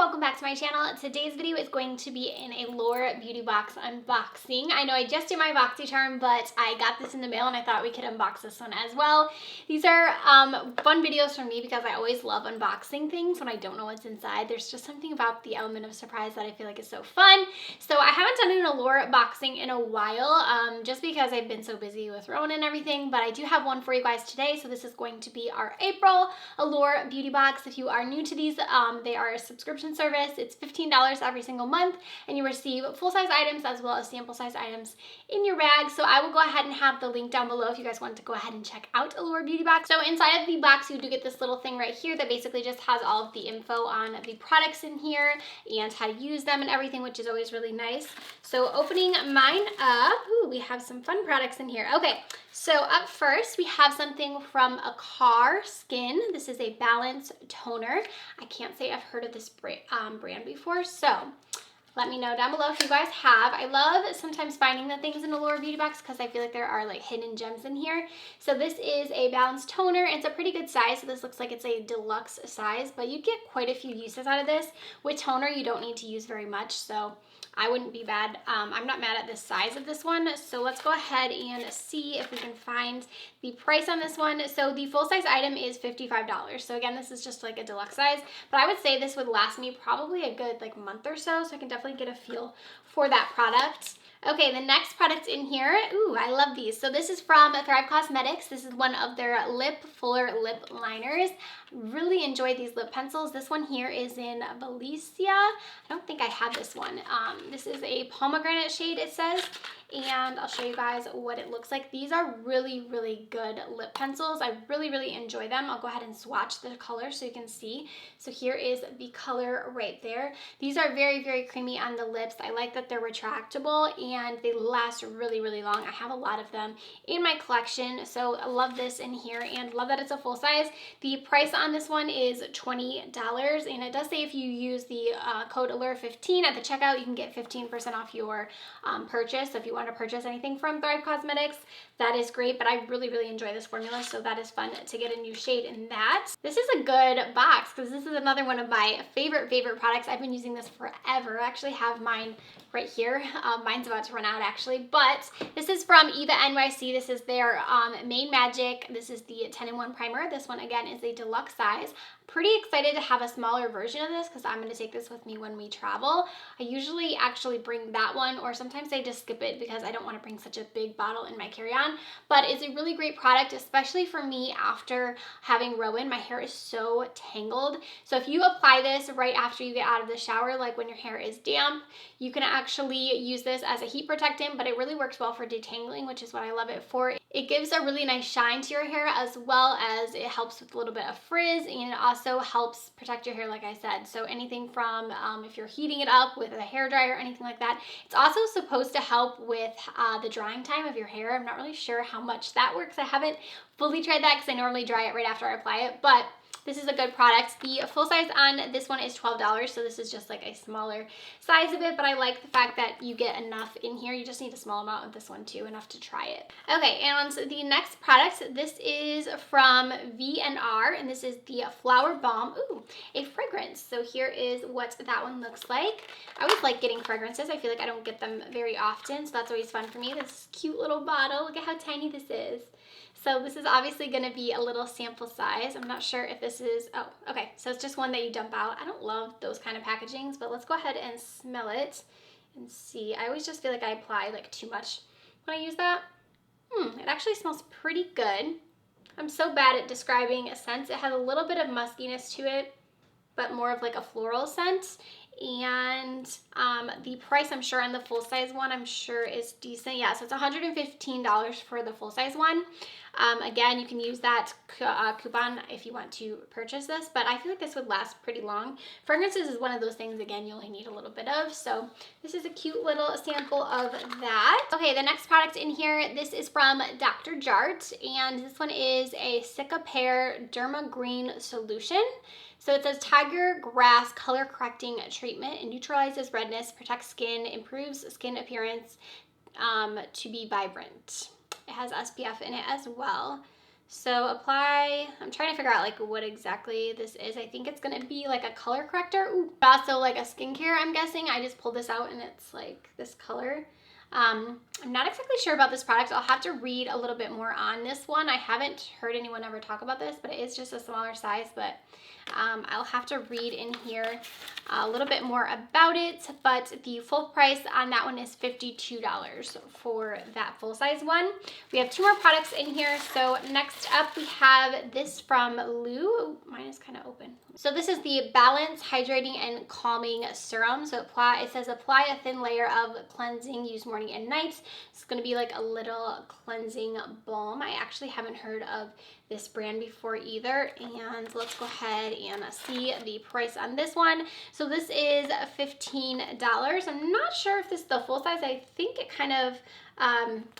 welcome back to my channel. Today's video is going to be an Allure Beauty Box unboxing. I know I just did my BoxyCharm, but I got this in the mail and I thought we could unbox this one as well. These are fun videos for me because I always love unboxing things when I don't know what's inside. There's just something about the element of surprise that I feel like is so fun. So I haven't done an Allure boxing in a while, just because I've been so busy with Rona and everything, but I do have one for you guys today. So this is going to be our April Allure Beauty Box. If you are new to these, they are a subscription service. It's $15 every single month, and you receive full-size items as well as sample-size items in your bag. So I will go ahead and have the link down below if you guys want to go ahead and check out Allure Beauty Box. So inside of the box, you do get this little thing right here that basically just has all of the info on the products in here and how to use them and everything, which is always really nice. So opening mine up, ooh, we have some fun products in here. Okay, so up first, we have something from Car Skin. This is a balance toner. I can't say I've heard of this brand before, so let me know down below if you guys have. I love sometimes finding the things in Allure Beauty Box because I feel like there are like hidden gems in here. So this is a balanced toner. It's a pretty good size. So this looks like it's a deluxe size, but you get quite a few uses out of this. With toner, you don't need to use very much, so I wouldn't be bad. I'm not mad at the size of this one. So let's go ahead and see if we can find the price on this one. So the full size item is $55. So again, this is just like a deluxe size, but I would say this would last me probably a good like month or so. So I can definitely get a feel for that product. Okay, the next product in here, ooh, I love these. So this is from Thrive Cosmetics. This is one of their fuller lip liners. Really enjoy these lip pencils. This one here is in Valencia. I don't think I have this one. This is a pomegranate shade, it says, and I'll show you guys what it looks like. These are really, really good lip pencils. I really, really enjoy them. I'll go ahead and swatch the color so you can see. So here is the color right there. These are very, very creamy on the lips. I like that they're retractable and they last really, really long. I have a lot of them in my collection, so I love this in here and love that it's a full size. The price on this one is $20, and it does say if you use the code Allure15 at the checkout, you can get 15% off your purchase. So if you want to purchase anything from Thrive Cosmetics, that is great, but I really, really enjoy this formula, so that is fun to get a new shade in that. This is a good box because this is another one of my favorite products. I've been using this forever. I actually have mine right here. Mine's about to run out actually, but this is from Eva NYC. This is their Main Magic. This is the 10-in-1 primer. This one again is a deluxe size. Pretty excited to have a smaller version of this because I'm going to take this with me when we travel. I usually actually bring that one, or sometimes I just skip it because I don't want to bring such a big bottle in my carry-on, but it's a really great product, especially for me after having Rowan. My hair is so tangled, so if you apply this right after you get out of the shower, like when your hair is damp, you can actually use this as a heat protectant, but it really works well for detangling, which is what I love it for. It gives a really nice shine to your hair, as well as it helps with a little bit of frizz, and it also helps protect your hair, like I said. So anything from if you're heating it up with a hairdryer or anything like that. It's also supposed to help with the drying time of your hair. I'm not really sure how much that works. I haven't fully tried that because I normally dry it right after I apply it, but this is a good product. The full size on this one is $12, so this is just like a smaller size of it, but I like the fact that you get enough in here. You just need a small amount of this one too, enough to try it. Okay, and the next product, this is from V&R, and this is the Flower Bomb. Ooh, a fragrance. So here is what that one looks like. I always like getting fragrances. I feel like I don't get them very often, so that's always fun for me. This cute little bottle. Look at how tiny this is. So this is obviously going to be a little sample size. I'm not sure if this is, oh, okay. So it's just one that you dump out. I don't love those kind of packagings, but let's go ahead and smell it and see. I always just feel like I apply like too much when I use that. It actually smells pretty good. I'm so bad at describing a scent. It has a little bit of muskiness to it, but more of like a floral scent. And the price, I'm sure, on the full size one, I'm sure is decent. Yeah, so it's $115 for the full size one. Again, you can use that coupon if you want to purchase this, but I feel like this would last pretty long. Fragrances is one of those things, again, you only need a little bit of, so this is a cute little sample of that. Okay, the next product in here, this is from Dr. Jart, and this one is a Cicapair Derma Green Solution. So it says Tiger Grass Color Correcting Treatment. It neutralizes redness, protects skin, improves skin appearance to be vibrant. It has SPF in it as well. So apply, I'm trying to figure out like what exactly this is. I think it's gonna be like a color corrector. Ooh, also like a skincare, I'm guessing. I just pulled this out and it's like this color. I'm not exactly sure about this product. I'll have to read a little bit more on this one. I haven't heard anyone ever talk about this, but it is just a smaller size, but I'll have to read in here a little bit more about it, but the full price on that one is $52 for that full-size one. We have 2 more products in here. So next up we have this from Lou. Ooh, mine is kind of open. So this is the Balance Hydrating and Calming Serum. So it says apply a thin layer of cleansing, use morning and night. It's going to be like a little cleansing balm. I actually haven't heard of this brand before either, and let's go ahead and see the price on this one. So this is $15. I'm not sure if this is the full size. I think it kind of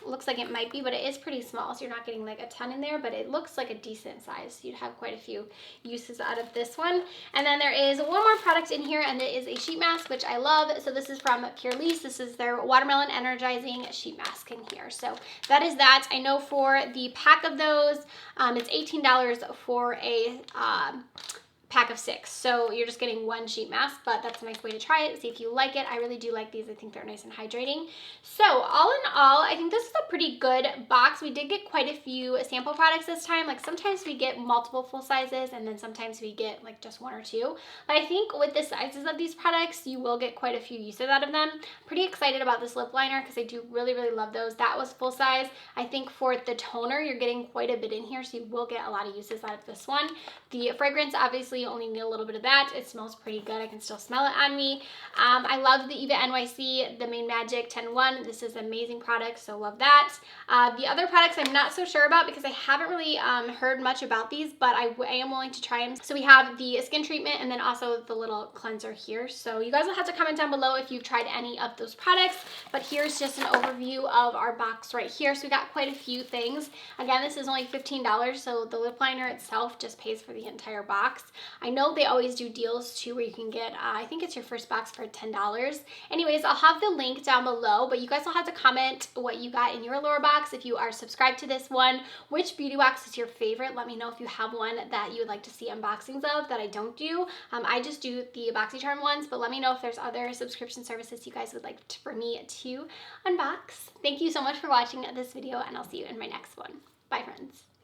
looks like it might be, but it is pretty small, so you're not getting like a ton in there, but it looks like a decent size. You'd have quite a few uses out of this one. And then there is one more product in here, and it is a sheet mask, which I love. So this is from Purlisse. This is their Watermelon Energizing sheet mask in here. So that is that. I know for the pack of those, it's $18 for a pack of 6. So you're just getting 1 sheet mask, but that's a nice way to try it. See if you like it. I really do like these. I think they're nice and hydrating. So all in all, I think this is a pretty good box. We did get quite a few sample products this time. Like sometimes we get multiple full sizes, and then sometimes we get like just 1 or 2. But I think with the sizes of these products, you will get quite a few uses out of them. I'm pretty excited about this lip liner because I do really, really love those. That was full size. I think for the toner, you're getting quite a bit in here, so you will get a lot of uses out of this one. The fragrance, obviously, you only need a little bit of that. It smells pretty good. I can still smell it on me. I love the Eva NYC, the Main Magic 10-1. This is an amazing product, so love that. The other products I'm not so sure about because I haven't really heard much about these, but I am willing to try them. So we have the skin treatment and then also the little cleanser here. So you guys will have to comment down below if you've tried any of those products, but here's just an overview of our box right here. So we got quite a few things. Again, this is only $15, so the lip liner itself just pays for the entire box. I know they always do deals too where you can get, I think it's your first box for $10. Anyways, I'll have the link down below, but you guys will have to comment what you got in your Allure box. If you are subscribed to this one, which beauty box is your favorite? Let me know if you have one that you would like to see unboxings of that I don't do. I just do the BoxyCharm ones, but let me know if there's other subscription services you guys would like for me to unbox. Thank you so much for watching this video, and I'll see you in my next one. Bye, friends.